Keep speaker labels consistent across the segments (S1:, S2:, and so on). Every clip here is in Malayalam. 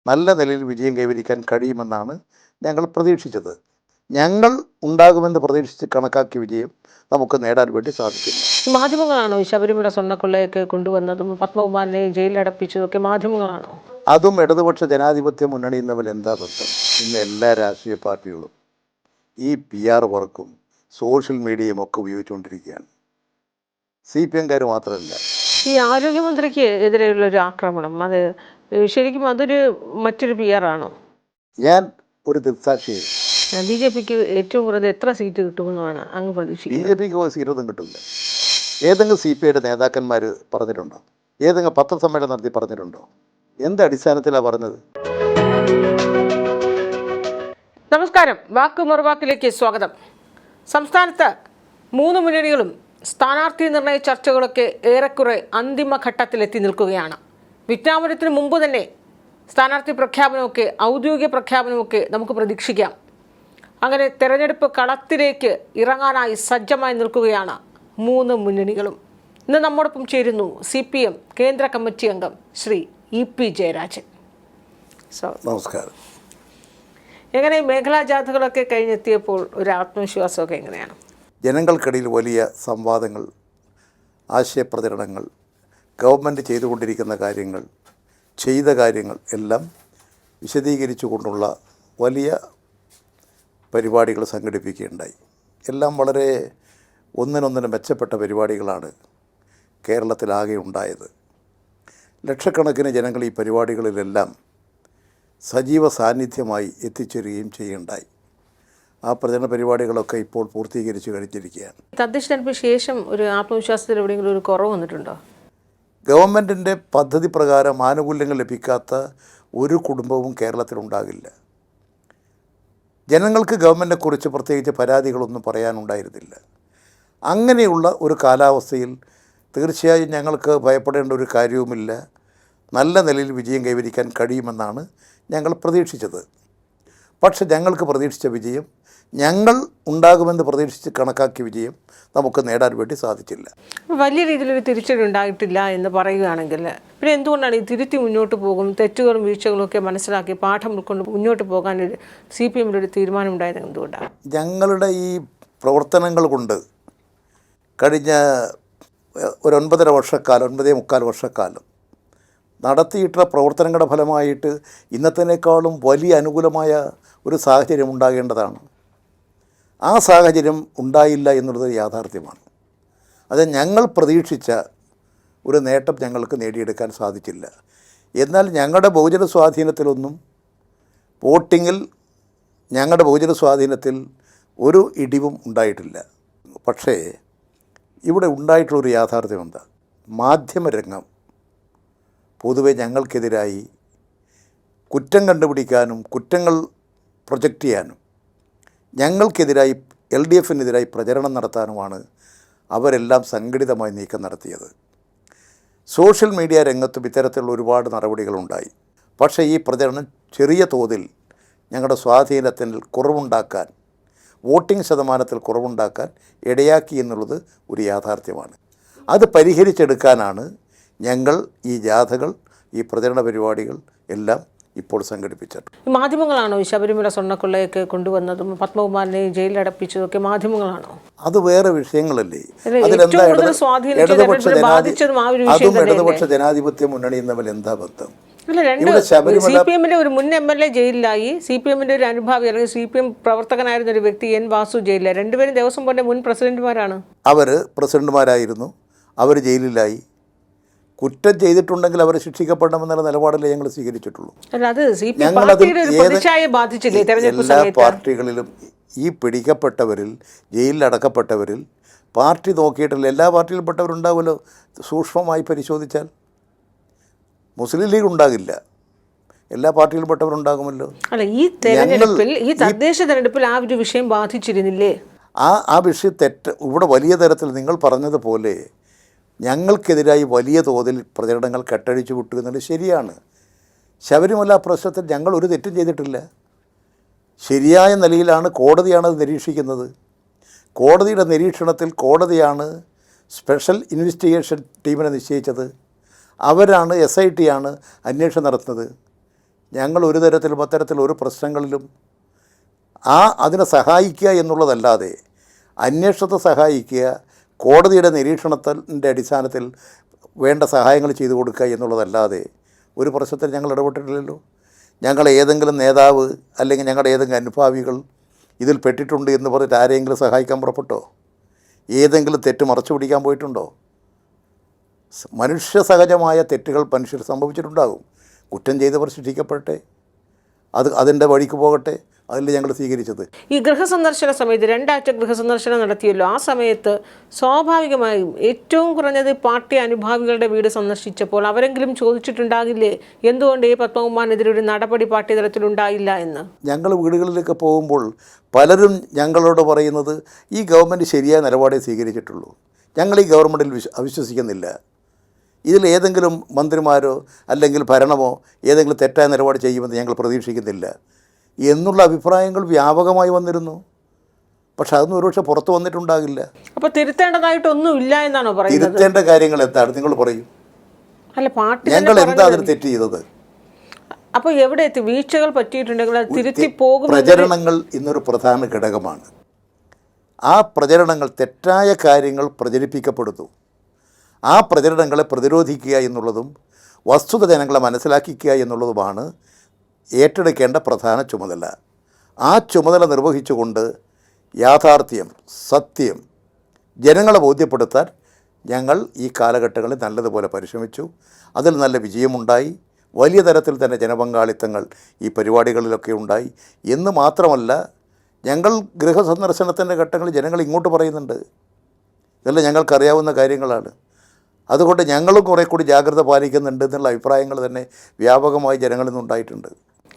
S1: നല്ല നിലയിൽ വിജയം കൈവരിക്കാൻ കഴിയുമെന്നാണ് ഞങ്ങൾ പ്രതീക്ഷിച്ചത്. ഞങ്ങൾ ഉണ്ടാകുമെന്ന് പ്രതീക്ഷിച്ച് കണക്കാക്കിയ വിജയം നമുക്ക് നേടാൻ വേണ്ടി സാധിക്കില്ല.
S2: മാധ്യമങ്ങളാണോ ഈ ശബരിമല സ്വർണ്ണക്കൊള്ളയൊക്കെ കൊണ്ടുവന്നതും പത്മകുമാറിനെ ജയിലിലടപ്പിച്ചതും ഒക്കെ മാധ്യമങ്ങളാണോ?
S1: അതും ഇടതുപക്ഷ ജനാധിപത്യ മുന്നണിയും തമ്മിൽ എന്താ ബന്ധം? ഇന്ന് എല്ലാ രാഷ്ട്രീയ പാർട്ടികളും ഈ PR വർക്കും സോഷ്യൽ മീഡിയയും ഒക്കെ ഉപയോഗിച്ചുകൊണ്ടിരിക്കുകയാണ്. CPM-കാർ മാത്രമല്ല.
S2: ഈ ആരോഗ്യമന്ത്രിക്ക് എതിരെയുള്ള ഒരു ആക്രമണം, അത് ശരിക്കും അതൊരു മറ്റൊരു PR ആണോ?
S1: ഞാൻ ഒരു ദൃക്സാക്ഷിയെ
S2: BJPക്ക് ഏറ്റവും കുറഞ്ഞ എത്ര സീറ്റ് കിട്ടുമെന്നാണ് അങ്ങ് പ്രതീക്ഷിക്കുന്നത്?
S1: BJPക്ക് സീറ്റൊന്നും കിട്ടില്ല. ഏതെങ്കിലും CPI-യുടെ നേതാക്കന്മാർ പറഞ്ഞിട്ടുണ്ടോ? ഏതെങ്കിലും പത്രസമ്മേളനം നടത്തി പറഞ്ഞിട്ടുണ്ടോ? എന്ത് അടിസ്ഥാനത്തിലാണ് പറഞ്ഞത്?
S2: നമസ്കാരം, വാക്ക് മറുവാക്കിലേക്ക് സ്വാഗതം. സംസ്ഥാനത്ത് 3 മുന്നണികളും സ്ഥാനാർത്ഥി നിർണയ ചർച്ചകളൊക്കെ ഏറെക്കുറെ അന്തിമഘട്ടത്തിലെത്തി നിൽക്കുകയാണ്. വിജ്ഞാപനത്തിന് മുമ്പ് തന്നെ സ്ഥാനാർത്ഥി പ്രഖ്യാപനമൊക്കെ, ഔദ്യോഗിക പ്രഖ്യാപനമൊക്കെ നമുക്ക് പ്രതീക്ഷിക്കാം. അങ്ങനെ തെരഞ്ഞെടുപ്പ് കളത്തിലേക്ക് ഇറങ്ങാനായി സജ്ജമായി നിൽക്കുകയാണ് 3 മുന്നണികളും. ഇന്ന് നമ്മോടൊപ്പം ചേരുന്നു CPM കേന്ദ്ര കമ്മിറ്റി അംഗം ശ്രീ EP ജയരാജൻ.
S1: നമസ്കാരം.
S2: എങ്ങനെ മേഖലാ ജാഥകളൊക്കെ കഴിഞ്ഞെത്തിയപ്പോൾ ഒരു ആത്മവിശ്വാസമൊക്കെ എങ്ങനെയാണ്?
S1: ജനങ്ങൾക്കിടയിൽ വലിയ സംവാദങ്ങൾ, ആശയപ്രചരണങ്ങൾ, ഗവൺമെൻറ് ചെയ്തുകൊണ്ടിരിക്കുന്ന കാര്യങ്ങൾ, ചെയ്ത കാര്യങ്ങൾ എല്ലാം വിശദീകരിച്ചു കൊണ്ടുള്ള വലിയ പരിപാടികൾ സംഘടിപ്പിക്കുകയുണ്ടായി. എല്ലാം വളരെ ഒന്നിനൊന്നിന് മെച്ചപ്പെട്ട പരിപാടികളാണ് കേരളത്തിലാകെ ഉണ്ടായത്. ലക്ഷക്കണക്കിന് ജനങ്ങൾ ഈ പരിപാടികളിലെല്ലാം സജീവ സാന്നിധ്യമായി എത്തിച്ചേരുകയും ചെയ്യുകയുണ്ടായി. ആ പ്രചരണ പരിപാടികളൊക്കെ ഇപ്പോൾ പൂർത്തീകരിച്ച് കഴിഞ്ഞിരിക്കുകയാണ്.
S2: തദ്ദേശ തെരഞ്ഞെടുപ്പിന് ശേഷം ഒരു ആത്മവിശ്വാസത്തിൽ എവിടെയെങ്കിലും ഒരു കുറവ് വന്നിട്ടുണ്ടോ?
S1: ഗവൺമെൻറ്റിൻ്റെ പദ്ധതി പ്രകാരം ആനുകൂല്യങ്ങൾ ലഭിക്കാത്ത ഒരു കുടുംബവും കേരളത്തിലുണ്ടാകില്ല. ജനങ്ങൾക്ക് ഗവൺമെൻറ്റിനെക്കുറിച്ച് പ്രത്യേകിച്ച് പരാതികളൊന്നും പറയാനുണ്ടായിരുന്നില്ല. അങ്ങനെയുള്ള ഒരു കാലാവസ്ഥയിൽ തീർച്ചയായും ഞങ്ങൾക്ക് ഭയപ്പെടേണ്ട ഒരു കാര്യവുമില്ല. നല്ല നിലയിൽ വിജയം കൈവരിക്കാൻ കഴിയുമെന്നാണ് ഞങ്ങൾ പ്രതീക്ഷിച്ചത്. പക്ഷെ ഞങ്ങൾക്ക് പ്രതീക്ഷിച്ച വിജയം, ഞങ്ങൾ ഉണ്ടാകുമെന്ന് പ്രതീക്ഷിച്ച് കണക്കാക്കിയ വിജയം നമുക്ക് നേടാൻ വേണ്ടി സാധിച്ചില്ല.
S2: വലിയ രീതിയിലൊരു തിരിച്ചടി ഉണ്ടായിട്ടില്ല എന്ന് പറയുകയാണെങ്കിൽ പിന്നെ എന്തുകൊണ്ടാണ് ഈ തിരുത്തി മുന്നോട്ട് പോകും, തെറ്റുകളും വീഴ്ചകളും ഒക്കെ മനസ്സിലാക്കി പാഠം ഉൾക്കൊണ്ട് മുന്നോട്ട് പോകാൻ CPM-ൻ്റെ ഒരു തീരുമാനം ഉണ്ടായത് എന്തുകൊണ്ടാണ്?
S1: ഞങ്ങളുടെ ഈ പ്രവർത്തനങ്ങൾ കൊണ്ട് കഴിഞ്ഞ ഒരു 9.5 വർഷക്കാലം, 9.25 വർഷക്കാലം നടത്തിയിട്ടുള്ള പ്രവർത്തനങ്ങളുടെ ഫലമായിട്ട് ഇന്നത്തേക്കാളും വലിയ അനുകൂലമായ ഒരു സാഹചര്യം ഉണ്ടാകേണ്ടതാണ്. ആ സാഹചര്യം ഉണ്ടായില്ല എന്നുള്ളത് യാഥാർത്ഥ്യമാണ്. അത് ഞങ്ങൾ പ്രതീക്ഷിച്ച ഒരു നേട്ടം ഞങ്ങൾക്ക് നേടിയെടുക്കാൻ സാധിച്ചില്ല. എന്നാൽ ഞങ്ങളുടെ ബഹുജന സ്വാധീനത്തിലൊന്നും, വോട്ടിങ്ങിൽ ഞങ്ങളുടെ ബഹുജന സ്വാധീനത്തിൽ ഒരു ഇടിവും ഉണ്ടായിട്ടില്ല. പക്ഷേ ഇവിടെ ഉണ്ടായിട്ടുള്ളൊരു യാഥാർത്ഥ്യം എന്താ? മാധ്യമരംഗം പൊതുവെ ഞങ്ങൾക്കെതിരായി കുറ്റം കണ്ടുപിടിക്കാനും കുറ്റങ്ങൾ പ്രൊജക്റ്റ് ചെയ്യാനും ഞങ്ങൾക്കെതിരായി LDF-നെതിരായി പ്രചരണം നടത്താനുമാണ് അവരെല്ലാം സംഘടിതമായി നീക്കം നടത്തിയത്. സോഷ്യൽ മീഡിയ രംഗത്തും ഇത്തരത്തിലുള്ള ഒരുപാട് നടപടികളുണ്ടായി. പക്ഷേ ഈ പ്രചരണം ചെറിയ തോതിൽ ഞങ്ങളുടെ സ്വാധീനത്തിൽ കുറവുണ്ടാക്കാൻ, വോട്ടിംഗ് ശതമാനത്തിൽ കുറവുണ്ടാക്കാൻ ഇടയാക്കി എന്നുള്ളത് ഒരു യാഥാർത്ഥ്യമാണ്. അത് പരിഹരിച്ചെടുക്കാനാണ് ഞങ്ങൾ ഈ ജാഥകൾ, ഈ പ്രചരണ പരിപാടികൾ എല്ലാം ഇപ്പോൾ സംഘടിപ്പിച്ചത്.
S2: മാധ്യമങ്ങളാണോ ഈ ശബരിമല സ്വർണ്ണക്കൊള്ളയൊക്കെ കൊണ്ടുവന്നതും പത്മകുമാറിനെ ജയിലിലടപ്പിച്ചതും ഒക്കെ മാധ്യമങ്ങളാണോ?
S1: അത് വേറെ വിഷയങ്ങളല്ലേ.
S2: അതിലെന്താ
S1: ഇടതുപക്ഷ ജനാധിപത്യ മുന്നണിയും തമ്മിൽ എന്താ ബന്ധം?
S2: CPM-ന്റെ ഒരു മുൻ MLA ജയിലിലായി, CPM-ന്റെ ഒരു അനുഭാവി അല്ലെങ്കിൽ CPM പ്രവർത്തകനായിരുന്ന ഒരു വ്യക്തി N. വാസു ജയിലിലായി. രണ്ടുപേരും ദേവസ്വം ബോർഡിന്റെ മുൻ പ്രസിഡന്റുമാരാണ്.
S1: അവർ പ്രസിഡന്റുമാരായിരുന്നു, അവർ ജയിലിലായി. കുറ്റം ചെയ്തിട്ടുണ്ടെങ്കിൽ അവർ ശിക്ഷിക്കപ്പെടണമെന്നുള്ള നിലപാടല്ലേ ഞങ്ങൾ സ്വീകരിച്ചിട്ടുള്ളൂ. എല്ലാ പാർട്ടികളിലും ഈ പിടിക്കപ്പെട്ടവരിൽ, ജയിലിലടക്കപ്പെട്ടവരിൽ പാർട്ടി നോക്കിയിട്ടില്ല. എല്ലാ പാർട്ടിയിൽപ്പെട്ടവരുണ്ടാവുമല്ലോ. സൂക്ഷ്മമായി പരിശോധിച്ചാൽ മുസ്ലിം ലീഗ് ഉണ്ടാകില്ല, എല്ലാ പാർട്ടിയിൽപ്പെട്ടവരുണ്ടാകുമല്ലോ.
S2: അല്ല, ഈ തെരഞ്ഞെടുപ്പിൽ, ഈ തദ്ദേശ തെരഞ്ഞെടുപ്പിൽ ആ ഒരു വിഷയം ബാധിച്ചിരുന്നില്ലേ? ആ
S1: വിഷയം ഇവിടെ വലിയ തരത്തിൽ നിങ്ങൾ പറഞ്ഞതുപോലെ ഞങ്ങൾക്കെതിരായി വലിയ തോതിൽ പ്രചരണങ്ങൾ കെട്ടഴിച്ചു വിട്ടു എന്നുള്ളത് ശരിയാണ്. ശബരിമല പ്രശ്നത്തിൽ ഞങ്ങൾ ഒരു തെറ്റും ചെയ്തിട്ടില്ല. ശരിയായ നിലയിലാണ് കോടതിയാണത് നിരീക്ഷിക്കുന്നത്. കോടതിയുടെ നിരീക്ഷണത്തിൽ കോടതിയാണ് സ്പെഷ്യൽ ഇൻവെസ്റ്റിഗേഷൻ ടീമിനെ നിശ്ചയിച്ചത്. അവരാണ് SIT ആണ് അന്വേഷണം നടത്തുന്നത്. ഞങ്ങൾ ഒരു തരത്തിലും അത്തരത്തിലുള്ള ഒരു പ്രശ്നങ്ങളിലും അതിനെ സഹായിക്കുക എന്നുള്ളതല്ലാതെ അന്വേഷണത്തെ സഹായിക്കുക, കോടതിയുടെ നിരീക്ഷണത്തിൻ്റെ അടിസ്ഥാനത്തിൽ വേണ്ട സഹായങ്ങൾ ചെയ്തു കൊടുക്കുക എന്നുള്ളതല്ലാതെ ഒരു പ്രശ്നത്തിൽ ഞങ്ങൾ ഇടപെട്ടിട്ടില്ലല്ലോ. ഞങ്ങൾ ഏതെങ്കിലും നേതാവ് അല്ലെങ്കിൽ ഞങ്ങളുടെ ഏതെങ്കിലും അനുഭാവികൾ ഇതിൽ പെട്ടിട്ടുണ്ട് എന്ന് പറഞ്ഞിട്ട് ആരെങ്കിലും സഹായിക്കാൻ പുറപ്പെട്ടോ? ഏതെങ്കിലും തെറ്റ് മറച്ചു പിടിക്കാൻ പോയിട്ടുണ്ടോ? മനുഷ്യ സഹജമായ തെറ്റുകൾ മനുഷ്യർ സംഭവിച്ചിട്ടുണ്ടാകും. കുറ്റം ചെയ്തവർ ശിക്ഷിക്കപ്പെടട്ടെ, അതിൻ്റെ വഴിക്ക് പോകട്ടെ, അതിൽ ഞങ്ങൾ സ്വീകരിച്ചത്.
S2: ഈ ഗൃഹസന്ദർശന സമയത്ത് 2 ആഴ്ച ഗൃഹസന്ദർശനം നടത്തിയല്ലോ. ആ സമയത്ത് സ്വാഭാവികമായും ഏറ്റവും കുറഞ്ഞത് പാർട്ടി അനുഭാവികളുടെ വീട് സന്ദർശിച്ചപ്പോൾ അവരെങ്കിലും ചോദിച്ചിട്ടുണ്ടാകില്ലേ എന്തുകൊണ്ട് ഈ പത്മകുമാറിനെതിരെ ഒരു നടപടി പാർട്ടി തലത്തിലുണ്ടായില്ല എന്ന്?
S1: ഞങ്ങൾ വീടുകളിലേക്ക് പോകുമ്പോൾ പലരും ഞങ്ങളോട് പറയുന്നത് ഈ ഗവൺമെൻറ് ശരിയായ നിലപാടേ സ്വീകരിച്ചിട്ടുള്ളൂ, ഞങ്ങൾ ഈ ഗവൺമെൻറ്റിൽ അവിശ്വസിക്കുന്നില്ല, ഇതിൽ ഏതെങ്കിലും മന്ത്രിമാരോ അല്ലെങ്കിൽ ഭരണമോ ഏതെങ്കിലും തെറ്റായ നിലപാട് ചെയ്യുമെന്ന് ഞങ്ങൾ പ്രതീക്ഷിക്കുന്നില്ല എന്നുള്ള അഭിപ്രായങ്ങൾ വ്യാപകമായി വന്നിരുന്നു. പക്ഷെ അതൊന്നും ഒരുപക്ഷെ പുറത്തു വന്നിട്ടുണ്ടാകില്ല.
S2: അപ്പോൾ തിരുത്തേണ്ടതായിട്ടൊന്നും ഇല്ല എന്നാണോ പറയുന്നത്?
S1: തിരുത്തേണ്ട കാര്യങ്ങൾ എന്താണ് നിങ്ങൾ പറയും?
S2: അല്ല, പാർട്ടി
S1: ഞങ്ങൾ എന്താ അതിന് തെറ്റ് ചെയ്തത്?
S2: അപ്പോൾ എവിടെ വീഴ്ചകൾ പറ്റിയിട്ടുണ്ടെങ്കിൽ അത് തിരുത്തി പോകും.
S1: പ്രചരണങ്ങൾ ഇന്നൊരു പ്രധാന ഘടകമാണ്. ആ പ്രചരണങ്ങൾ, തെറ്റായ കാര്യങ്ങൾ പ്രചരിപ്പിക്കപ്പെടുന്നു. ആ പ്രചരണങ്ങളെ പ്രതിരോധിക്കുക എന്നുള്ളതും വസ്തുത ജനങ്ങളെ മനസ്സിലാക്കിക്കുക എന്നുള്ളതുമാണ് ഏറ്റെടുക്കേണ്ട പ്രധാന ചുമതല. ആ ചുമതല നിർവഹിച്ചുകൊണ്ട് യാഥാർത്ഥ്യം, സത്യം ജനങ്ങളെ ബോധ്യപ്പെടുത്താൻ ഞങ്ങൾ ഈ കാലഘട്ടങ്ങളിൽ നല്ലതുപോലെ പരിശ്രമിച്ചു. അതിൽ നല്ല വിജയമുണ്ടായി. വലിയ തരത്തിൽ തന്നെ ജനപങ്കാളിത്തങ്ങൾ ഈ പരിപാടികളിലൊക്കെ ഉണ്ടായി എന്ന് മാത്രമല്ല, ഞങ്ങൾ ഗൃഹസന്ദർശനത്തിൻ്റെ ഘട്ടങ്ങളിൽ ജനങ്ങൾ ഇങ്ങോട്ട് പറയുന്നുണ്ട്, ഇതെല്ലാം ഞങ്ങൾക്കറിയാവുന്ന കാര്യങ്ങളാണ്, അതുകൊണ്ട് ഞങ്ങളും കുറേ കൂടി ജാഗ്രത പാലിക്കുന്നുണ്ട് എന്നുള്ള അഭിപ്രായങ്ങൾ തന്നെ വ്യാപകമായി ജനങ്ങളിൽ നിന്നുണ്ടായിട്ടുണ്ട്.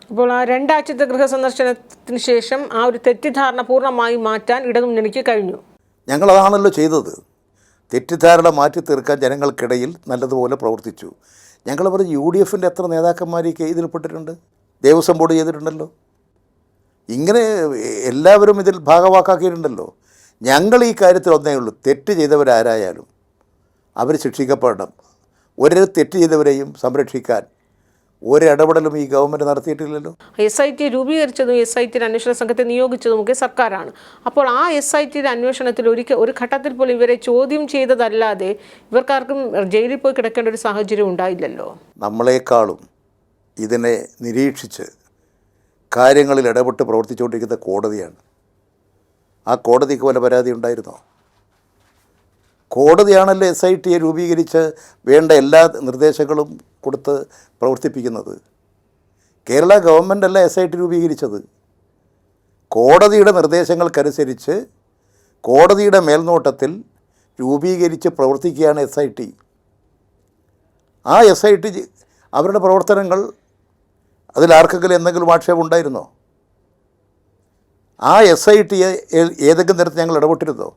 S2: അപ്പോൾ ആ 2 ആഴ്ചത്തെ ഗൃഹസന്ദർശനത്തിന് ശേഷം ആ ഒരു തെറ്റിദ്ധാരണ പൂർണ്ണമായി മാറ്റാൻ ഇടതുമുന്നണിക്ക് കഴിഞ്ഞു.
S1: ഞങ്ങളതാണല്ലോ ചെയ്തത്. തെറ്റിദ്ധാരണ മാറ്റി തീർക്കാൻ ജനങ്ങൾക്കിടയിൽ നല്ലതുപോലെ പ്രവർത്തിച്ചു. ഞങ്ങൾ പറഞ്ഞ് UDFൻ്റെ എത്ര നേതാക്കന്മാർ ഈ ഇതിൽപ്പെട്ടിട്ടുണ്ട്, ദേവസ്വം ബോർഡ് ചെയ്തിട്ടുണ്ടല്ലോ, ഇങ്ങനെ എല്ലാവരും ഇതിൽ ഭാഗവാക്കാക്കിയിട്ടുണ്ടല്ലോ. ഞങ്ങൾ ഈ കാര്യത്തിൽ ഒന്നേ ഉള്ളൂ, തെറ്റ് ചെയ്തവരാരായാലും അവർ ശിക്ഷിക്കപ്പെടണം. ഒരു തെറ്റ് ചെയ്തവരെയും സംരക്ഷിക്കാൻ ഒരിടപെടലും ഈ ഗവൺമെൻറ് നടത്തിയിട്ടില്ലല്ലോ.
S2: SIT രൂപീകരിച്ചതും SIT അന്വേഷണ സംഘത്തെ നിയോഗിച്ചതുമൊക്കെ സർക്കാരാണ്. അപ്പോൾ ആ SIT അന്വേഷണത്തിൽ ഒരു ഘട്ടത്തിൽ പോലും ഇവരെ ചോദ്യം ചെയ്തതല്ലാതെ ഇവർക്കാർക്കും ജയിലിൽ പോയി കിടക്കേണ്ട ഒരു സാഹചര്യം ഉണ്ടായില്ലല്ലോ.
S1: നമ്മളെക്കാളും ഇതിനെ നിരീക്ഷിച്ച് കാര്യങ്ങളിൽ ഇടപെട്ട് പ്രവർത്തിച്ചുകൊണ്ടിരിക്കുന്ന കോടതിയാണ്. ആ കോടതിക്ക് വല്ല പരാതി ഉണ്ടായിരുന്നോ? കോടതിയാണല്ലോ SITയെ രൂപീകരിച്ച് വേണ്ട എല്ലാ നിർദ്ദേശങ്ങളും കൊടുത്ത് പ്രവർത്തിപ്പിക്കുന്നത്. കേരള ഗവൺമെൻറ്റല്ല SIT രൂപീകരിച്ചത്. കോടതിയുടെ നിർദ്ദേശങ്ങൾക്കനുസരിച്ച് കോടതിയുടെ മേൽനോട്ടത്തിൽ രൂപീകരിച്ച് പ്രവർത്തിക്കുകയാണ് SIT. ആ SIT അവരുടെ പ്രവർത്തനങ്ങൾ അതിലാർക്കെങ്കിലും എന്തെങ്കിലും ആക്ഷേപം ഉണ്ടായിരുന്നോ? ആ SITയെ ഏതെങ്കിലും തരത്തിൽ ഞങ്ങൾ ഇടപെട്ടിരുന്നോ?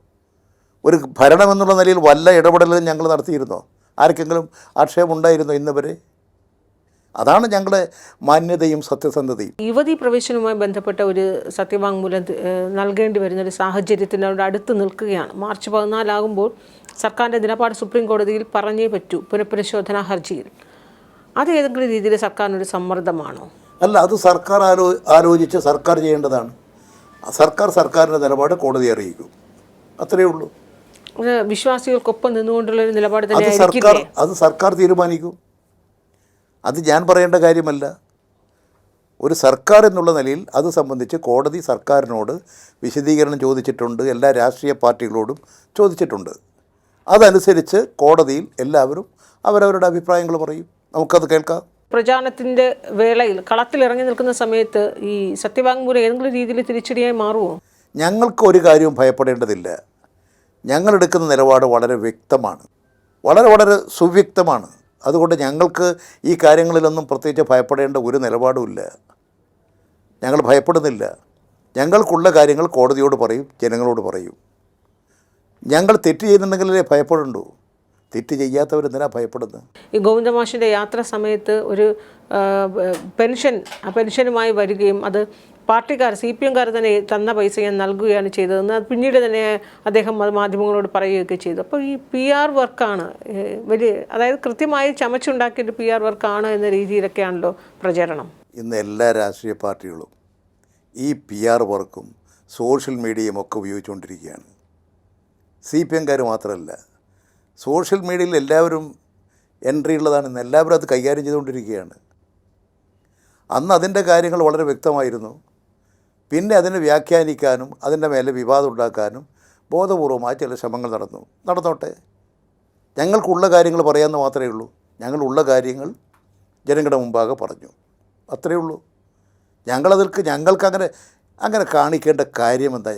S1: ഒരു ഭരണമെന്നുള്ള നിലയിൽ വല്ല ഇടപെടലും ഞങ്ങൾ നടത്തിയിരുന്നോ? ആർക്കെങ്കിലും ആക്ഷേപം ഉണ്ടായിരുന്നോ ഇന്നുവരെ? അതാണ് ഞങ്ങളുടെ മാന്യതയും സത്യസന്ധതയും.
S2: യുവതീ പ്രവേശനവുമായി ബന്ധപ്പെട്ട ഒരു സത്യവാങ്മൂലം നൽകേണ്ടി വരുന്നൊരു സാഹചര്യത്തിനോട് അടുത്ത് നിൽക്കുകയാണ്. മാർച്ച് 14 ആകുമ്പോൾ സർക്കാരിൻ്റെ നിലപാട് സുപ്രീം കോടതിയിൽ പറഞ്ഞേ പറ്റൂ, പുനഃപരിശോധനാ ഹർജിയിൽ. അത് ഏതെങ്കിലും രീതിയിൽ സർക്കാരിനൊരു സമ്മർദ്ദമാണോ?
S1: അല്ല, അത് സർക്കാർ ആലോചിച്ച് സർക്കാർ ചെയ്യേണ്ടതാണ്. സർക്കാരിൻ്റെ നിലപാട് കോടതിയെ അറിയിക്കും, അത്രയേ ഉള്ളൂ.
S2: വിശ്വാസികൾക്കൊപ്പം നിന്നുകൊണ്ടുള്ളൊരു നിലപാട്
S1: അത് സർക്കാർ തീരുമാനിക്കും. അത് ഞാൻ പറയേണ്ട കാര്യമല്ല. ഒരു സർക്കാർ എന്നുള്ള നിലയിൽ അത് സംബന്ധിച്ച് കോടതി സർക്കാരിനോട് വിശദീകരണം ചോദിച്ചിട്ടുണ്ട്, എല്ലാ രാഷ്ട്രീയ പാർട്ടികളോടും ചോദിച്ചിട്ടുണ്ട്. അതനുസരിച്ച് കോടതിയിൽ എല്ലാവരും അവരവരുടെ അഭിപ്രായങ്ങൾ പറയും, നമുക്കത് കേൾക്കാം.
S2: പ്രചാരണത്തിൻ്റെ വേളയിൽ കളത്തിലിറങ്ങി നിൽക്കുന്ന സമയത്ത് ഈ സത്യവാങ്മൂലം ഏതെങ്കിലും രീതിയിൽ തിരിച്ചടിയായി മാറുമോ?
S1: ഞങ്ങൾക്ക് ഒരു കാര്യവും ഭയപ്പെടേണ്ടതില്ല. ഞങ്ങളെടുക്കുന്ന നിലപാട് വളരെ വ്യക്തമാണ്, വളരെ സുവ്യക്തമാണ്. അതുകൊണ്ട് ഞങ്ങൾക്ക് ഈ കാര്യങ്ങളിലൊന്നും പ്രത്യേകിച്ച് ഭയപ്പെടേണ്ട ഒരു നിലപാടുമില്ല. ഞങ്ങൾ ഭയപ്പെടുന്നില്ല. ഞങ്ങൾക്കുള്ള കാര്യങ്ങൾ കോടതിയോട് പറയും, ജനങ്ങളോട് പറയും. ഞങ്ങൾ തെറ്റ് ചെയ്യുന്നുണ്ടെങ്കിലേ ഭയപ്പെടണ്ടൂ. തെറ്റ് ചെയ്യാത്തവരെന്തിനാ ഭയപ്പെടുന്നത്?
S2: ഈ ഗോവിന്ദമാഷിൻ്റെ യാത്രാ സമയത്ത് ഒരു പെൻഷനുമായി വരികയും അത് പാർട്ടിക്കാർ CPMകാർ തന്നെ തന്ന പൈസ ഞാൻ നൽകുകയാണ് ചെയ്തതെന്ന് പിന്നീട് തന്നെ അദ്ദേഹം അത് മാധ്യമങ്ങളോട് പറയുകയൊക്കെ ചെയ്തു. അപ്പോൾ ഈ PR വർക്കാണ് അതായത് കൃത്യമായി ചമച്ചുണ്ടാക്കിയൊരു PR വർക്കാണ് എന്ന രീതിയിലൊക്കെയാണല്ലോ പ്രചരണം.
S1: ഇന്ന് എല്ലാ രാഷ്ട്രീയ പാർട്ടികളും ഈ PR വർക്കും സോഷ്യൽ മീഡിയയും ഒക്കെ ഉപയോഗിച്ചുകൊണ്ടിരിക്കുകയാണ്. CPM-കാർ മാത്രമല്ല, സോഷ്യൽ മീഡിയയിൽ എല്ലാവരും എൻട്രി ഉള്ളതാണ്. ഇന്ന് എല്ലാവരും അത് കൈകാര്യം ചെയ്തുകൊണ്ടിരിക്കുകയാണ്. അന്ന് അതിൻ്റെ കാര്യങ്ങൾ വളരെ വ്യക്തമായിരുന്നു. പിന്നെ അതിനെ വ്യാഖ്യാനിക്കാനും അതിൻ്റെ മേലെ വിവാദം ഉണ്ടാക്കാനും ബോധപൂർവമായ ചില ശ്രമങ്ങൾ നടന്നോട്ടെ. ഞങ്ങൾക്കുള്ള കാര്യങ്ങൾ പറയാമെന്ന് മാത്രമേ ഉള്ളൂ. ഞങ്ങളുള്ള കാര്യങ്ങൾ ജനങ്ങളുടെ മുമ്പാകെ പറഞ്ഞു, അത്രയേ ഉള്ളൂ. ഞങ്ങൾക്ക് അങ്ങനെ കാണിക്കേണ്ട കാര്യം എന്താ?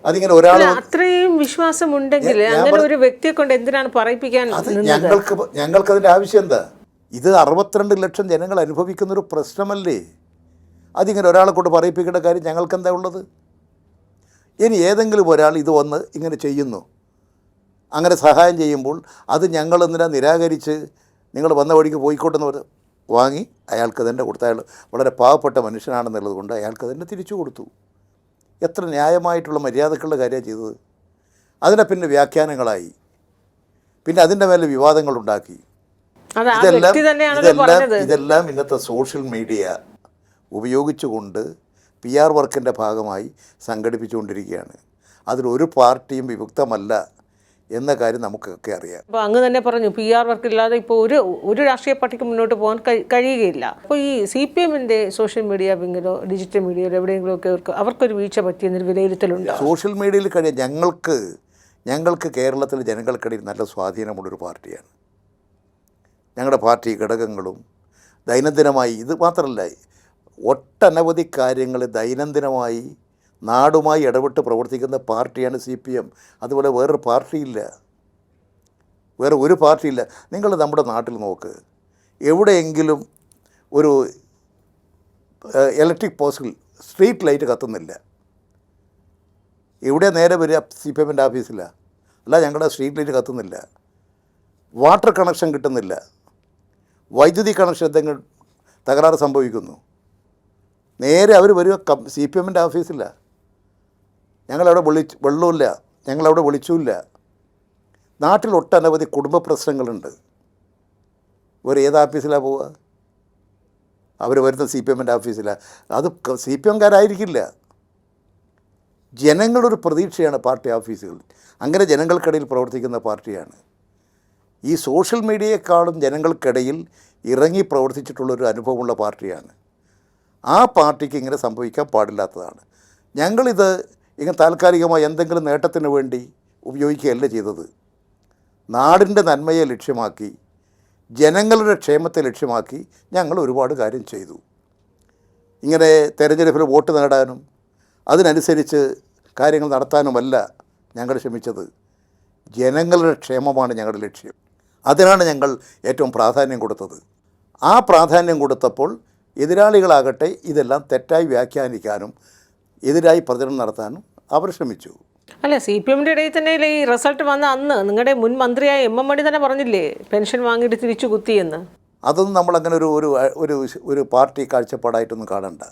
S1: അതിങ്ങനെ ഒരാൾ
S2: അത്രയും വിശ്വാസമുണ്ടെങ്കിൽ അങ്ങനെ ഒരു വ്യക്തിയെ കൊണ്ട് എന്തിനാണ് പറയിപ്പിക്കാൻ?
S1: ഞങ്ങൾക്കതിൻ്റെ ആവശ്യം എന്താ? ഇത് 62 ലക്ഷം ജനങ്ങൾ അനുഭവിക്കുന്നൊരു പ്രശ്നമല്ലേ? അതിങ്ങനെ ഒരാളെ കൊണ്ട് പറയിപ്പിക്കേണ്ട കാര്യം ഞങ്ങൾക്കെന്താ ഉള്ളത്? ഇനി ഏതെങ്കിലും ഒരാൾ ഇത് വന്ന് ഇങ്ങനെ ചെയ്യുന്നു, അങ്ങനെ സഹായം ചെയ്യുമ്പോൾ അത് ഞങ്ങളെന്തിനാ നിരാകരിച്ച് നിങ്ങൾ വന്ന വഴിക്ക് പോയിക്കോട്ടെന്ന് വാങ്ങി അയാൾക്ക് തന്നെ കൊടുത്ത അയാൾ വളരെ പാവപ്പെട്ട മനുഷ്യനാണെന്നുള്ളത് കൊണ്ട് അയാൾക്ക് തന്നെ തിരിച്ചു കൊടുത്തു. എത്ര ന്യായമായിട്ടുള്ള മര്യാദക്കുള്ള കാര്യമാണ് ചെയ്തത്. അതിനെ പിന്നെ വ്യാഖ്യാനങ്ങളായി, പിന്നെ അതിൻ്റെ മേലെ വിവാദങ്ങളുണ്ടാക്കി. ഇതെല്ലാം ഇന്നത്തെ സോഷ്യൽ മീഡിയ ഉപയോഗിച്ചുകൊണ്ട് PR വർക്കിൻ്റെ ഭാഗമായി സംഘടിപ്പിച്ചുകൊണ്ടിരിക്കുകയാണ്. അതിലൊരു പാർട്ടിയും വിമുക്തമല്ല എന്ന കാര്യം നമുക്കൊക്കെ അറിയാം.
S2: അപ്പോൾ അങ്ങ് തന്നെ പറഞ്ഞു PR വർക്ക് ഇല്ലാതെ ഇപ്പോൾ ഒരു രാഷ്ട്രീയ പാർട്ടിക്ക് മുന്നോട്ട് പോകാൻ കഴിയുകയില്ല. അപ്പോൾ ഈ CPM-ൻ്റെ സോഷ്യൽ മീഡിയ വിങ്ങിലോ ഡിജിറ്റൽ മീഡിയയിലോ എവിടെയെങ്കിലുമൊക്കെ അവർക്കൊരു വീഴ്ച പറ്റിയെന്നൊരു വിലയിരുത്തലുണ്ട്.
S1: സോഷ്യൽ മീഡിയയിൽ ഞങ്ങൾക്ക് കേരളത്തിൽ ജനങ്ങൾക്കിടയിൽ നല്ല സ്വാധീനമുള്ളൊരു പാർട്ടിയാണ്. ഞങ്ങളുടെ പാർട്ടി ഘടകങ്ങളും ദൈനംദിനമായി, ഇത് മാത്രമല്ല, ഒട്ടനവധി കാര്യങ്ങൾ ദൈനംദിനമായി നാടുമായി ഇടപെട്ട് പ്രവർത്തിക്കുന്ന പാർട്ടിയാണ് CPM. അതുപോലെ വേറൊരു പാർട്ടിയില്ല, വേറെ ഒരു പാർട്ടിയില്ല. നിങ്ങൾ നമ്മുടെ നാട്ടിൽ നോക്ക്, എവിടെയെങ്കിലും ഒരു ഇലക്ട്രിക് പോസ്റ്റിൽ സ്ട്രീറ്റ് ലൈറ്റ് കത്തുന്നില്ല. എവിടെ നേരെ വരിക? CPM-ൻ്റെ ഓഫീസിലാണ്. അല്ല, ഞങ്ങളുടെ സ്ട്രീറ്റ് ലൈറ്റ് കത്തുന്നില്ല, വാട്ടർ കണക്ഷൻ കിട്ടുന്നില്ല, വൈദ്യുതി കണക്ഷൻ എന്തെങ്കിലും തകരാറ് സംഭവിക്കുന്നു, നേരെ അവർ വരിക CPM-ൻ്റെ ഓഫീസിലാണ്. ഞങ്ങളവിടെ വെള്ളമില്ല, ഞങ്ങളവിടെ വിളിച്ചുമില്ല. നാട്ടിൽ ഒട്ടനവധി കുടുംബ പ്രശ്നങ്ങളുണ്ട്. ഇവർ ഏത് ഓഫീസിലാണ് പോവുക? അവർ വരുന്ന CPM-ൻ്റെ ഓഫീസിലാണ്. അത് CPM-കാരായിരിക്കില്ല. ജനങ്ങളൊരു പ്രതീക്ഷയാണ് പാർട്ടി ഓഫീസുകൾ. അങ്ങനെ ജനങ്ങൾക്കിടയിൽ പ്രവർത്തിക്കുന്ന പാർട്ടിയാണ്. ഈ സോഷ്യൽ മീഡിയയെക്കാളും ജനങ്ങൾക്കിടയിൽ ഇറങ്ങി പ്രവർത്തിച്ചിട്ടുള്ളൊരു അനുഭവമുള്ള പാർട്ടിയാണ്. ആ പാർട്ടിക്ക് ഇങ്ങനെ സംഭവിക്കാൻ പാടില്ലാത്തതാണ്. ഞങ്ങളിത് ഇങ്ങനെ താൽക്കാലികമായി എന്തെങ്കിലും നേട്ടത്തിന് വേണ്ടി ഉപയോഗിക്കുകയല്ല ചെയ്തത്. നാടിൻ്റെ നന്മയെ ലക്ഷ്യമാക്കി, ജനങ്ങളുടെ ക്ഷേമത്തെ ലക്ഷ്യമാക്കി ഞങ്ങൾ ഒരുപാട് കാര്യം ചെയ്തു. ഇങ്ങനെ തെരഞ്ഞെടുപ്പിൽ വോട്ട് നേടാനും അതിനനുസരിച്ച് കാര്യങ്ങൾ നടത്താനുമല്ല ഞങ്ങൾ ശ്രമിച്ചത്. ജനങ്ങളുടെ ക്ഷേമമാണ് ഞങ്ങളുടെ ലക്ഷ്യം. അതിനാണ് ഞങ്ങൾ ഏറ്റവും പ്രാധാന്യം കൊടുത്തത്. ആ പ്രാധാന്യം കൊടുത്തപ്പോൾ എതിരാളികളാകട്ടെ ഇതെല്ലാം തെറ്റായി വ്യാഖ്യാനിക്കാനും എതിരായി പ്രചരണം നടത്താനും അവർ ശ്രമിച്ചു.
S2: അല്ല, CPM-ൻ്റെ ഇടയിൽ തന്നെ ഈ റിസൾട്ട് വന്ന അന്ന് നിങ്ങളുടെ മുൻ മന്ത്രിയായ MM മണി തന്നെ പറഞ്ഞില്ലേ പെൻഷൻ വാങ്ങിയിട്ട് തിരിച്ചു കുത്തിയെന്ന്?
S1: അതൊന്നും നമ്മളങ്ങനെ ഒരു പാർട്ടി കാഴ്ചപ്പാടായിട്ടൊന്നും കാണണ്ട.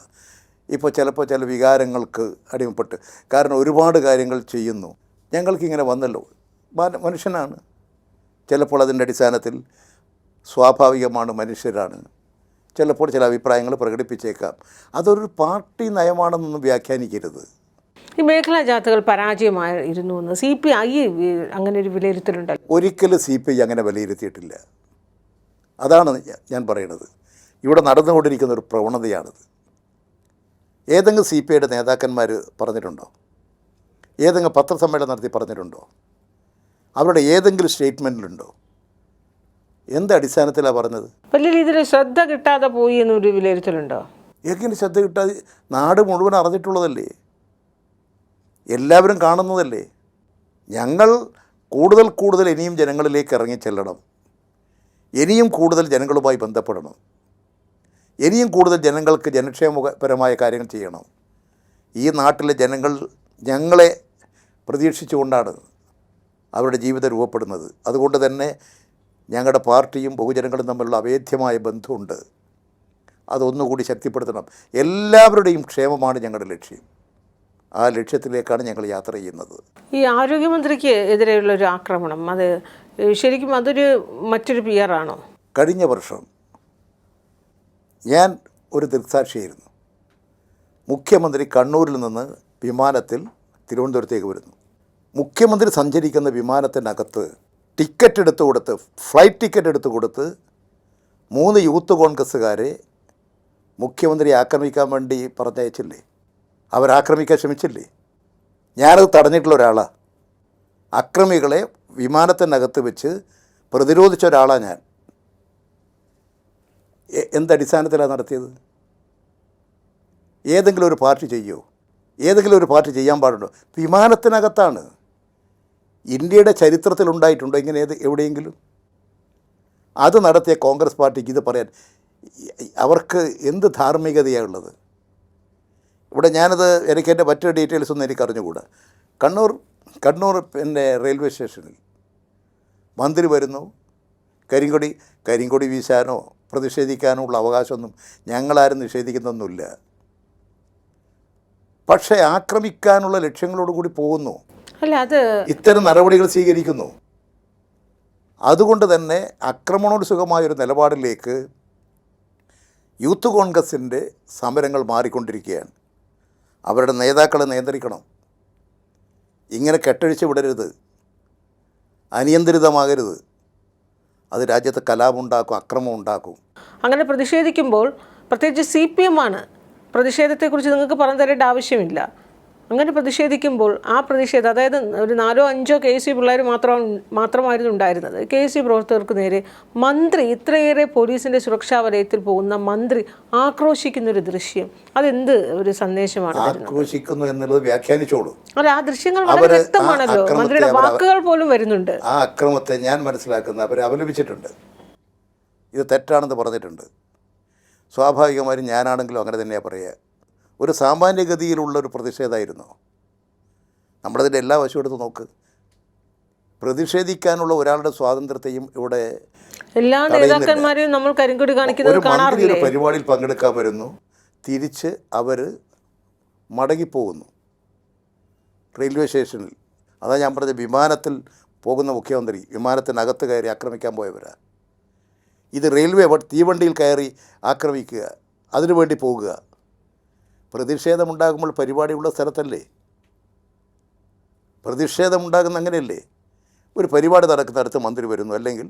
S1: ഇപ്പോൾ ചിലപ്പോൾ ചില വികാരങ്ങൾക്ക് അടിമപ്പെട്ട്, കാരണം ഒരുപാട് കാര്യങ്ങൾ ചെയ്യുന്നു. ഞങ്ങൾക്കിങ്ങനെ വന്നല്ലോ, മനുഷ്യനാണ്. ചിലപ്പോൾ അതിൻ്റെ അടിസ്ഥാനത്തിൽ സ്വാഭാവികമാണ്, മനുഷ്യരാണ്. ചിലപ്പോൾ ചില അഭിപ്രായങ്ങൾ പ്രകടിപ്പിച്ചേക്കാം. അതൊരു പാർട്ടി നയമാണെന്നൊന്നും വ്യാഖ്യാനിക്കരുത്.
S2: ഈ മേഖലാ ജാഥകൾ പരാജയമായിരുന്നു എന്ന് CPI അങ്ങനെ ഒരു വിലയിരുത്തലുണ്ടല്ലോ?
S1: ഒരിക്കലും CPI അങ്ങനെ വിലയിരുത്തിയിട്ടില്ല. അതാണ് ഞാൻ പറയുന്നത്. ഇവിടെ നടന്നുകൊണ്ടിരിക്കുന്ന ഒരു പ്രവണതയാണിത്. ഏതെങ്കിലും CPIയുടെ നേതാക്കന്മാർ പറഞ്ഞിട്ടുണ്ടോ? ഏതെങ്കിലും പത്രസമ്മേളനം നടത്തി പറഞ്ഞിട്ടുണ്ടോ? അവരുടെ ഏതെങ്കിലും സ്റ്റേറ്റ്മെൻറ്റിലുണ്ടോ? എന്ത് അടിസ്ഥാനത്തിലാണ് പറഞ്ഞത്?
S2: വലിയ രീതിയിൽ ശ്രദ്ധ കിട്ടാതെ പോയി എന്നൊരു വിലയിരുത്തലുണ്ടോ?
S1: എങ്ങനെ ശ്രദ്ധ കിട്ടാതെ? നാട് മുഴുവൻ അറിഞ്ഞിട്ടുള്ളതല്ലേ, എല്ലാവരും കാണുന്നതല്ലേ. ഞങ്ങൾ കൂടുതൽ ഇനിയും ജനങ്ങളിലേക്ക് ഇറങ്ങി ചെല്ലണം, ഇനിയും കൂടുതൽ ജനങ്ങളുമായി ബന്ധപ്പെടണം, ഇനിയും കൂടുതൽ ജനങ്ങൾക്ക് ജനക്ഷേമപരമായ കാര്യങ്ങൾ ചെയ്യണം. ഈ നാട്ടിലെ ജനങ്ങൾ ഞങ്ങളെ പ്രതീക്ഷിച്ചുകൊണ്ടാണ് അവരുടെ ജീവിതം രൂപപ്പെടുന്നത്. അതുകൊണ്ട് തന്നെ ഞങ്ങളുടെ പാർട്ടിയും ബഹുജനങ്ങളും തമ്മിലുള്ള അഭേദ്യമായ ബന്ധമുണ്ട്. അതൊന്നുകൂടി ശക്തിപ്പെടുത്തണം. എല്ലാവരുടെയും ക്ഷേമമാണ് ഞങ്ങളുടെ ലക്ഷ്യം. ആ ലക്ഷ്യത്തിലേക്കാണ് ഞങ്ങൾ യാത്ര ചെയ്യുന്നത്.
S2: ഈ ആരോഗ്യമന്ത്രിക്ക് എതിരെയുള്ളൊരു ആക്രമണം, അത് ശരിക്കും അതൊരു മറ്റൊരു PR ആണോ?
S1: കഴിഞ്ഞ വർഷം ഞാൻ ഒരു ദൃക്സാക്ഷിയായിരുന്നു. മുഖ്യമന്ത്രി കണ്ണൂരിൽ നിന്ന് വിമാനത്തിൽ തിരുവനന്തപുരത്തേക്ക് വരുന്നു. മുഖ്യമന്ത്രി സഞ്ചരിക്കുന്ന വിമാനത്തിനകത്ത് ടിക്കറ്റ് എടുത്തു കൊടുത്ത്, ഫ്ലൈറ്റ് ടിക്കറ്റ് എടുത്തു കൊടുത്ത് 3 യൂത്ത് കോൺഗ്രസ്സുകാരെ മുഖ്യമന്ത്രി ആക്രമിക്കാൻ വേണ്ടി പറഞ്ഞയച്ചില്ലേ? അവരാക്രമിക്കാൻ ശ്രമിച്ചില്ലേ? ഞാനത് തടഞ്ഞിട്ടുള്ള ഒരാളാണ്. അക്രമികളെ വിമാനത്തിനകത്ത് വെച്ച് പ്രതിരോധിച്ച ഒരാളാണ് ഞാൻ. എന്തടിസ്ഥാനത്തിലാണ് നടത്തിയത്? ഏതെങ്കിലും ഒരു പാർട്ടി ചെയ്യുമോ? ഏതെങ്കിലും ഒരു പാർട്ടി ചെയ്യാൻ പാടുണ്ടോ? വിമാനത്തിനകത്താണ്. ഇന്ത്യയുടെ ചരിത്രത്തിലുണ്ടായിട്ടുണ്ടോ ഇങ്ങനെ എവിടെയെങ്കിലും? അത് നടത്തിയ കോൺഗ്രസ് പാർട്ടിക്ക് ഇത് പറയാൻ അവർക്ക് എന്ത് ധാർമ്മികതയാണുള്ളത്? ഇവിടെ ഞാനത് എനിക്കെൻ്റെ മറ്റൊരു ഡീറ്റെയിൽസൊന്നും എനിക്ക് അറിഞ്ഞുകൂടാ. കണ്ണൂർ പിന്നെ റെയിൽവേ സ്റ്റേഷനിൽ മന്ത്രി വരുന്നു. കരിങ്കൊടി വീശാനോ പ്രതിഷേധിക്കാനോ ഉള്ള അവകാശമൊന്നും ഞങ്ങളാരും നിഷേധിക്കുന്നൊന്നുമില്ല. പക്ഷേ ആക്രമിക്കാനുള്ള ലക്ഷ്യങ്ങളോട് കൂടി പോകുന്നു, ഇത്തരം നടപടികൾ സ്വീകരിക്കുന്നു. അതുകൊണ്ട് തന്നെ ആക്രമണോത്സുകമായൊരു നിലപാടിലേക്ക് യൂത്ത് കോൺഗ്രസിൻ്റെ സമരങ്ങൾ മാറിക്കൊണ്ടിരിക്കുകയാണ്. അവരുടെ നേതാക്കളെ നിയന്ത്രിക്കണം. ഇങ്ങനെ കെട്ടഴിച്ച് വിടരുത്, അനിയന്ത്രിതമാകരുത്. അത് രാജ്യത്ത് കലാപമുണ്ടാക്കും, അക്രമം ഉണ്ടാക്കും.
S2: അങ്ങനെ പ്രതിഷേധിക്കുമ്പോൾ പ്രത്യേകിച്ച് CPM ആണ് പ്രതിഷേധത്തെക്കുറിച്ച് നിങ്ങൾക്ക് പറഞ്ഞു തരേണ്ട ആവശ്യമില്ല. അങ്ങനെ പ്രതിഷേധിക്കുമ്പോൾ ആ പ്രതിഷേധം, അതായത് ഒരു 4-5 KSU പിള്ളേർ മാത്രമായിരുന്നു ഉണ്ടായിരുന്നത്. KSU പ്രവർത്തകർക്ക് നേരെ മന്ത്രി, ഇത്രയേറെ പോലീസിൻ്റെ സുരക്ഷാ വലയത്തിൽ പോകുന്ന മന്ത്രി ആക്രോശിക്കുന്നൊരു ദൃശ്യം, അതെന്ത് ഒരു സന്ദേശമാണ്?
S1: ആക്രോശിക്കുന്നു എന്നുള്ളത് വ്യാഖ്യാനിച്ചോളൂ.
S2: അല്ല, ആ ദൃശ്യങ്ങൾ വളരെ വ്യക്തമാണല്ലോ. മന്ത്രിയുടെ വാക്കുകൾ പോലും വരുന്നുണ്ട്.
S1: ആ അക്രമത്തെ ഞാൻ മനസ്സിലാക്കുന്ന അവരെ അപലപിച്ചിട്ടുണ്ട്, ഇത് തെറ്റാണെന്ന് പറഞ്ഞിട്ടുണ്ട്. സ്വാഭാവികമായും ഞാനാണെങ്കിലും അങ്ങനെ തന്നെയാണ് പറയുക. ഒരു സാമാന്യഗതിയിലുള്ളൊരു പ്രതിഷേധമായിരുന്നു. നമ്മളതിൻ്റെ എല്ലാ വശവും എടുത്ത് നോക്ക്. പ്രതിഷേധിക്കാനുള്ള ഒരാളുടെ സ്വാതന്ത്ര്യത്തെയും ഇവിടെ
S2: എല്ലാ നേതാക്കന്മാരെയും നമ്മൾ കരിങ്കൊടി കാണിക്കുന്നത് കാണാറില്ലേ?
S1: ഒരു പരിപാടിയിൽ പങ്കെടുക്കാൻ വരുന്നു, തിരിച്ച് അവർ മടങ്ങിപ്പോകുന്നു റെയിൽവേ സ്റ്റേഷനിൽ. അതാ ഞാൻ പറഞ്ഞ വിമാനത്തിൽ പോകുന്ന മുഖ്യമന്ത്രി വിമാനത്തിനകത്ത് കയറി ആക്രമിക്കാൻ പോയവരാ. ഇത് റെയിൽവേ തീവണ്ടിയിൽ കയറി ആക്രമിക്കുക, അതിനു വേണ്ടി പോകുക. പ്രതിഷേധമുണ്ടാകുമ്പോൾ പരിപാടിയുള്ള സ്ഥലത്തല്ലേ പ്രതിഷേധമുണ്ടാകുന്ന? അങ്ങനെയല്ലേ? ഒരു പരിപാടി നടക്കുന്നിടത്ത് മന്ത്രി വരുന്നു, അല്ലെങ്കിൽ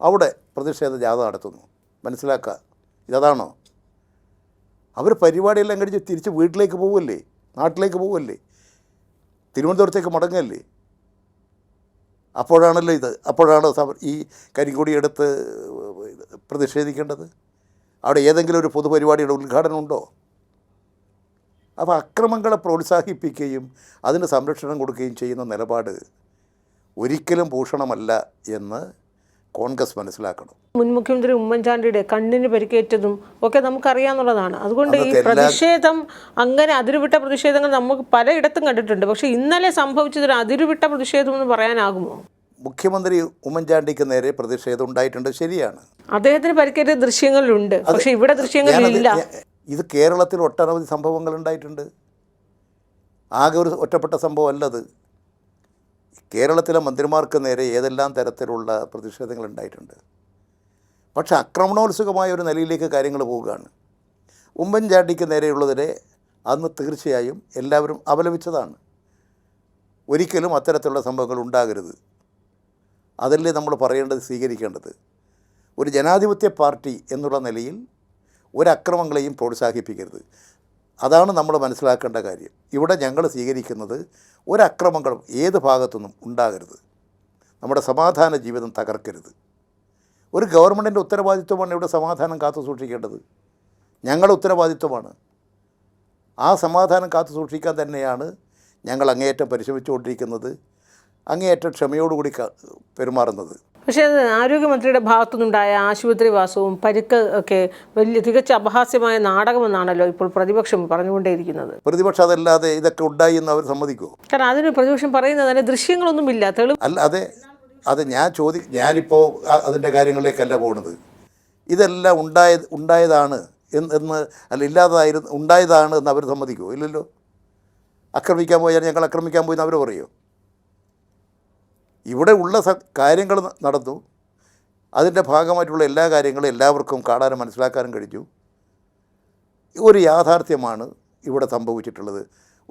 S1: അവിടെ പ്രതിഷേധ ജാഥ നടത്തുന്നു. മനസ്സിലാക്കുക, ഇതാണോ? അവർ പരിപാടിയെല്ലാം കഴിച്ച് തിരിച്ച് വീട്ടിലേക്ക് പോവുമല്ലേ, നാട്ടിലേക്ക് പോവുമല്ലേ, തിരുവനന്തപുരത്തേക്ക് മടങ്ങല്ലേ? അപ്പോഴാണല്ലോ അപ്പോഴാണ് ഈ കരിങ്കൊടി എടുത്ത് പ്രതിഷേധിക്കേണ്ടത്. അവിടെ ഏതെങ്കിലും ഒരു പൊതുപരിപാടിയുടെ ഉദ്ഘാടനം ഉണ്ടോ? അപ്പോൾ അക്രമങ്ങളെ പ്രോത്സാഹിപ്പിക്കുകയും അതിന് സംരക്ഷണം കൊടുക്കുകയും ചെയ്യുന്ന നിലപാട് ഒരിക്കലും ഭൂഷണമല്ല എന്ന് കോൺഗ്രസ് മനസ്സിലാക്കണം.
S2: മുൻ മുഖ്യമന്ത്രി ഉമ്മൻചാണ്ടിയുടെ കണ്ണിന് പരിക്കേറ്റതും ഒക്കെ നമുക്കറിയാവുന്നതാണ്. അതുകൊണ്ട് ഈ പ്രതിഷേധം, അങ്ങനെ അതിരുവിട്ട പ്രതിഷേധങ്ങൾ നമുക്ക് പലയിടത്തും കണ്ടിട്ടുണ്ട്. പക്ഷേ ഇന്നലെ സംഭവിച്ചതൊരു അതിരുവിട്ട പ്രതിഷേധം എന്ന് പറയാനാകുമോ?
S1: മുഖ്യമന്ത്രി ഉമ്മൻചാണ്ടിക്ക് നേരെ പ്രതിഷേധം ഉണ്ടായിട്ടുണ്ട്, ശരിയാണ്.
S2: അദ്ദേഹത്തിന് പരിക്കേറ്റ ദൃശ്യങ്ങളിലുണ്ട്, പക്ഷേ ഇവിടെ ദൃശ്യങ്ങളിലില്ല.
S1: ഇത് കേരളത്തിൽ ഒട്ടനവധി സംഭവങ്ങൾ ഉണ്ടായിട്ടുണ്ട്. ആകെ ഒരു ഒറ്റപ്പെട്ട സംഭവം അല്ലത്. കേരളത്തിലെ മന്ത്രിമാർക്ക് നേരെ ഏതെല്ലാം തരത്തിലുള്ള പ്രതിഷേധങ്ങൾ ഉണ്ടായിട്ടുണ്ട്. പക്ഷേ ആക്രമണോത്സുകമായ ഒരു നിലയിലേക്ക് കാര്യങ്ങൾ പോവുകയാണ്. ഉമ്മൻചാണ്ടിക്ക് നേരെയുള്ളതിനെ അന്ന് തീർച്ചയായും എല്ലാവരും അപലപിച്ചതാണ്. ഒരിക്കലും അത്തരത്തിലുള്ള സംഭവങ്ങൾ ഉണ്ടാകരുത്. അതല്ലേ നമ്മൾ പറയേണ്ടത്, സ്വീകരിക്കേണ്ടത്. ഒരു ജനാധിപത്യ പാർട്ടി എന്നുള്ള നിലയിൽ ഒരക്രമങ്ങളെയും പ്രോത്സാഹിപ്പിക്കരുത്. അതാണ് നമ്മൾ മനസ്സിലാക്കേണ്ട കാര്യം. ഇവിടെ ഞങ്ങൾ സ്വീകരിക്കുന്നത് ഒരക്രമങ്ങളും ഏത് ഭാഗത്തുനിന്നും ഉണ്ടാകരുത്. നമ്മുടെ സമാധാന ജീവിതം തകർക്കരുത്. ഒരു ഗവൺമെൻറ്റിൻ്റെ ഉത്തരവാദിത്വമാണ് ഇവിടെ സമാധാനം കാത്തു സൂക്ഷിക്കേണ്ടത്. ഞങ്ങളുടെ ഉത്തരവാദിത്വമാണ്. ആ സമാധാനം കാത്തു സൂക്ഷിക്കാൻ തന്നെയാണ് ഞങ്ങൾ അങ്ങേയറ്റം പരിശ്രമിച്ചുകൊണ്ടിരിക്കുന്നത്, അങ്ങേയറ്റം ക്ഷമയോടുകൂടി പെരുമാറുന്നത്.
S2: പക്ഷേ അത് ആരോഗ്യമന്ത്രിയുടെ ഭാഗത്തുനിന്നുണ്ടായ ആശുപത്രിവാസവും പരിക്ക് ഒക്കെ തികച്ച അപഹാസ്യമായ നാടകമെന്നാണല്ലോ ഇപ്പോൾ പ്രതിപക്ഷം പറഞ്ഞുകൊണ്ടേയിരിക്കുന്നത്.
S1: പ്രതിപക്ഷം അതല്ലാതെ ഇതൊക്കെ ഉണ്ടായി എന്ന് അവർ സമ്മതിക്കുമോ?
S2: കാരണം അതിന് പ്രതിപക്ഷം പറയുന്നത് തന്നെ ദൃശ്യങ്ങളൊന്നുമില്ല, തെളിവ്
S1: അല്ല. അതെ ഞാനിപ്പോൾ അതിൻ്റെ കാര്യങ്ങളിലേക്കല്ല പോകുന്നത്. ഇതെല്ലാം ഉണ്ടായതാണ് എന്ന് അല്ല, ഉണ്ടായതാണ് എന്ന് അവർ സമ്മതിക്കുമോ? ഇല്ലല്ലോ. ആക്രമിക്കാൻ പോയാൽ ഞങ്ങൾ ആക്രമിക്കാൻ പോയി എന്ന് അവർ പറയുമോ? ഇവിടെ ഉള്ള കാര്യങ്ങൾ നടന്നു. അതിൻ്റെ ഭാഗമായിട്ടുള്ള എല്ലാ കാര്യങ്ങളും എല്ലാവർക്കും കാണാനും മനസ്സിലാക്കാനും കഴിഞ്ഞു. ഒരു യാഥാർത്ഥ്യമാണ് ഇവിടെ സംഭവിച്ചിട്ടുള്ളത്.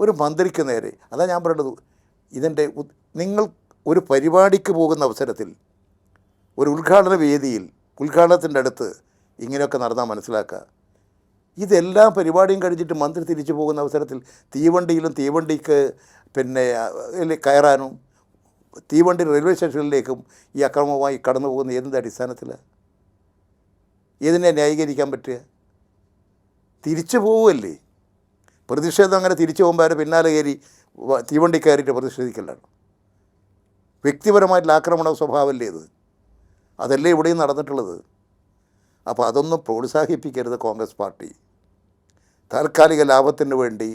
S1: ഒരു മന്ത്രിക്ക് നേരെ, അതാ ഞാൻ പറയുന്നത്, ഇതിൻ്റെ നിങ്ങൾ ഒരു പരിപാടിക്ക് പോകുന്ന അവസരത്തിൽ ഒരു ഉദ്ഘാടന വേദിയിൽ ഉദ്ഘാടനത്തിൻ്റെ അടുത്ത് ഇങ്ങനെയൊക്കെ നടന്നാൽ മനസ്സിലാക്കുക. ഇതെല്ലാം പരിപാടിയും കഴിഞ്ഞിട്ട് മന്ത്രി തിരിച്ചു പോകുന്ന അവസരത്തിൽ തീവണ്ടിക്ക് കയറാനും തീവണ്ടി റെയിൽവേ സ്റ്റേഷനിലേക്കും ഈ അക്രമവുമായി കടന്നു പോകുന്ന ഏതിൻ്റെ അടിസ്ഥാനത്തിലാണ്? ഏതിനെ ന്യായീകരിക്കാൻ പറ്റുക? തിരിച്ചു പോവുമല്ലേ. പ്രതിഷേധം അങ്ങനെ തിരിച്ചു പോകുമ്പോൾ അവർ പിന്നാലെ കയറി തീവണ്ടി കയറിയിട്ട് പ്രതിഷേധിക്കലാണ്. വ്യക്തിപരമായിട്ടുള്ള ആക്രമണ സ്വഭാവമല്ലേ ഇത്? അതല്ലേ ഇവിടെയും നടന്നിട്ടുള്ളത്. അപ്പോൾ അതൊന്നും പ്രോത്സാഹിപ്പിക്കരുത് കോൺഗ്രസ് പാർട്ടി. താൽക്കാലിക ലാഭത്തിന് വേണ്ടി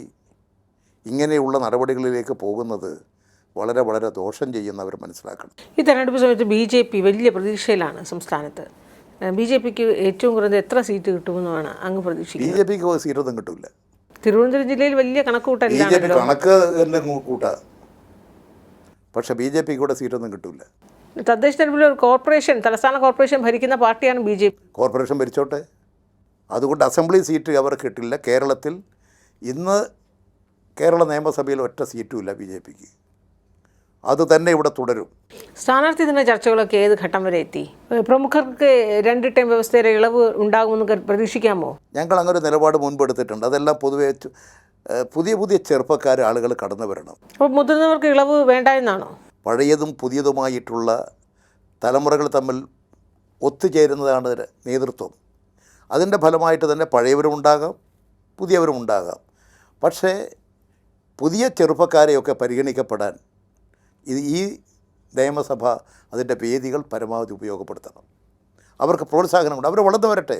S1: ഇങ്ങനെയുള്ള നടപടികളിലേക്ക് പോകുന്നത് വളരെ വളരെ ദോഷം ചെയ്യുന്നവർ മനസ്സിലാക്കണം.
S2: ഈ തെരഞ്ഞെടുപ്പ് സമയത്ത് BJP വലിയ പ്രതീക്ഷയിലാണ് സംസ്ഥാനത്ത്. BJPക്ക് ഏറ്റവും കുറഞ്ഞ എത്ര സീറ്റ് കിട്ടുമെന്നാണ് അങ്ങ് പ്രതീക്ഷിക്കുന്നത്?
S1: BJPക്ക് സീറ്റൊന്നും കിട്ടില്ല.
S2: തിരുവനന്തപുരം ജില്ലയിൽ വലിയ കണക്കുകൂട്ടല്ല.
S1: BJP കണക്ക് തന്നെ കൂട്ടാ, പക്ഷെ BJPക്ക് കൂടെ സീറ്റൊന്നും കിട്ടില്ല.
S2: തദ്ദേശ തെരഞ്ഞെടുപ്പിൽ ഒരു കോർപ്പറേഷൻ, തലസ്ഥാന കോർപ്പറേഷൻ ഭരിക്കുന്ന പാർട്ടിയാണ് BJP.
S1: കോർപ്പറേഷൻ ഭരിച്ചോട്ടെ, അതുകൊണ്ട് അസംബ്ലി സീറ്റ് അവർ കിട്ടില്ല. കേരളത്തിൽ ഇന്ന് കേരള നിയമസഭയിൽ ഒറ്റ സീറ്റുമില്ല BJPക്ക്. അത് തന്നെ ഇവിടെ തുടരും.
S2: സ്ഥാനാർത്ഥി ദിന ചർച്ചകളൊക്കെ ഏത് ഘട്ടം വരെ എത്തി? പ്രമുഖർക്ക് 2 ടൈം വ്യവസ്ഥയുടെ ഇളവ് ഉണ്ടാകുമെന്ന് പ്രതീക്ഷിക്കാമോ?
S1: ഞങ്ങൾ അങ്ങനെ ഒരു നിലപാട് മുൻപ് എടുത്തിട്ടുണ്ട്. അതെല്ലാം പൊതുവെ പുതിയ ചെറുപ്പക്കാർ ആളുകൾ കടന്നു വരണം.
S2: അപ്പോൾ മുതിർന്നവർക്ക് ഇളവ് വേണ്ട എന്നാണോ?
S1: പഴയതും പുതിയതുമായിട്ടുള്ള തലമുറകൾ തമ്മിൽ ഒത്തുചേരുന്നതാണ് നേതൃത്വം. അതിൻ്റെ ഫലമായിട്ട് തന്നെ പഴയവരും ഉണ്ടാകാം, പുതിയവരും ഉണ്ടാകാം. പക്ഷേ പുതിയ ചെറുപ്പക്കാരെയൊക്കെ പരിഗണിക്കപ്പെടാൻ ഈ നിയമസഭ അതിൻ്റെ വേദികൾ പരമാവധി ഉപയോഗപ്പെടുത്തണം. അവർക്ക് പ്രോത്സാഹനമുണ്ട്, അവർ വളർന്നു വരട്ടെ.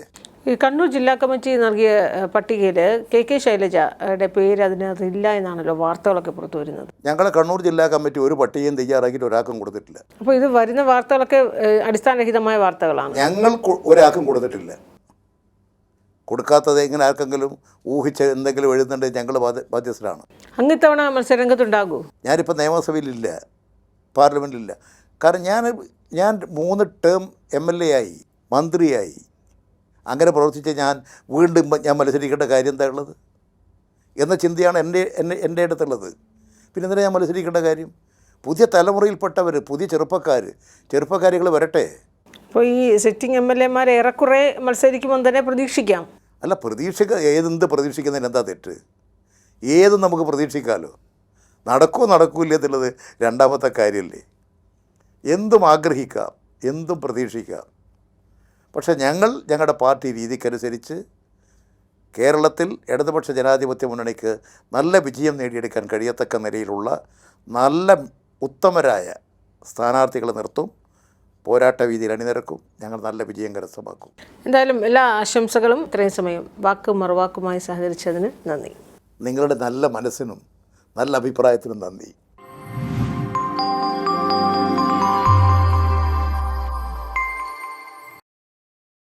S2: ഈ കണ്ണൂർ ജില്ലാ കമ്മിറ്റി നൽകിയ പട്ടികയിൽ KK ശൈലജയുടെ പേര് അതിനകത്തില്ല എന്നാണല്ലോ വാർത്തകളൊക്കെ പുറത്തു വരുന്നത്.
S1: ഞങ്ങളെ കണ്ണൂർ ജില്ലാ കമ്മിറ്റി ഒരു പട്ടികയും തയ്യാറാക്കിയിട്ട് ഒരാൾക്കും കൊടുത്തിട്ടില്ല.
S2: അപ്പോൾ ഇത് വരുന്ന വാർത്തകളൊക്കെ അടിസ്ഥാനരഹിതമായ വാർത്തകളാണ്.
S1: ഞങ്ങൾ ഒരാൾക്കും കൊടുത്തിട്ടില്ല. കൊടുക്കാത്തത് എങ്ങനെ ആർക്കെങ്കിലും ഊഹിച്ച് എന്തെങ്കിലും എഴുതുന്നുണ്ടെങ്കിൽ ഞങ്ങൾ ബാധ്യസ്ഥരാണ്.
S2: അങ്ങ് ഇത്തവണ മത്സരരംഗത്തുണ്ടാകൂ?
S1: ഞാനിപ്പോൾ നിയമസഭയിലില്ല, പാർലമെൻറ്റിലില്ല. കാരണം ഞാൻ 3 ടേം MLA ആയി, മന്ത്രിയായി. അങ്ങനെ പ്രവർത്തിച്ച് വീണ്ടും ഞാൻ മത്സരിക്കേണ്ട കാര്യം എന്താ ഉള്ളത് എന്ന ചിന്തയാണ് എൻ്റെ അടുത്തുള്ളത്. പിന്നെ എന്തിനാണ് ഞാൻ മത്സരിക്കേണ്ട കാര്യം? പുതിയ തലമുറയിൽപ്പെട്ടവർ, പുതിയ ചെറുപ്പക്കാരികൾ വരട്ടെ.
S2: അപ്പോൾ ഈ സിറ്റിംഗ് MLA ഏറെക്കുറെ മത്സരിക്കുമ്പോൾ തന്നെ പ്രതീക്ഷിക്കാം.
S1: അല്ല, എന്ത് പ്രതീക്ഷിക്കുന്നതിന് എന്താ തെറ്റ്? ഏതും നമുക്ക് പ്രതീക്ഷിക്കാമല്ലോ. നടക്കൂല എന്നുള്ളത് രണ്ടാമത്തെ കാര്യമല്ലേ. എന്തും ആഗ്രഹിക്കാം, എന്തും പ്രതീക്ഷിക്കാം. പക്ഷേ ഞങ്ങളുടെ പാർട്ടി രീതിക്കനുസരിച്ച് കേരളത്തിൽ ഇടതുപക്ഷ ജനാധിപത്യ മുന്നണിക്ക് നല്ല വിജയം നേടിയെടുക്കാൻ കഴിയത്തക്ക നിലയിലുള്ള നല്ല ഉത്തമരായ സ്ഥാനാർത്ഥികളെ നിർത്തും. പോരാട്ട വീതിയിൽ അണിനിരക്കും. ഞങ്ങൾ നല്ല വിജയം കരസ്ഥമാക്കും.
S2: എന്തായാലും എല്ലാ ആശംസകളും. ഇത്രയും സമയം വാക്കും മറുവാക്കുമായി സഹകരിച്ചതിന് നന്ദി.
S1: നിങ്ങളുടെ നല്ല മനസ്സിനും നല്ല അഭിപ്രായത്തിനും നന്ദി.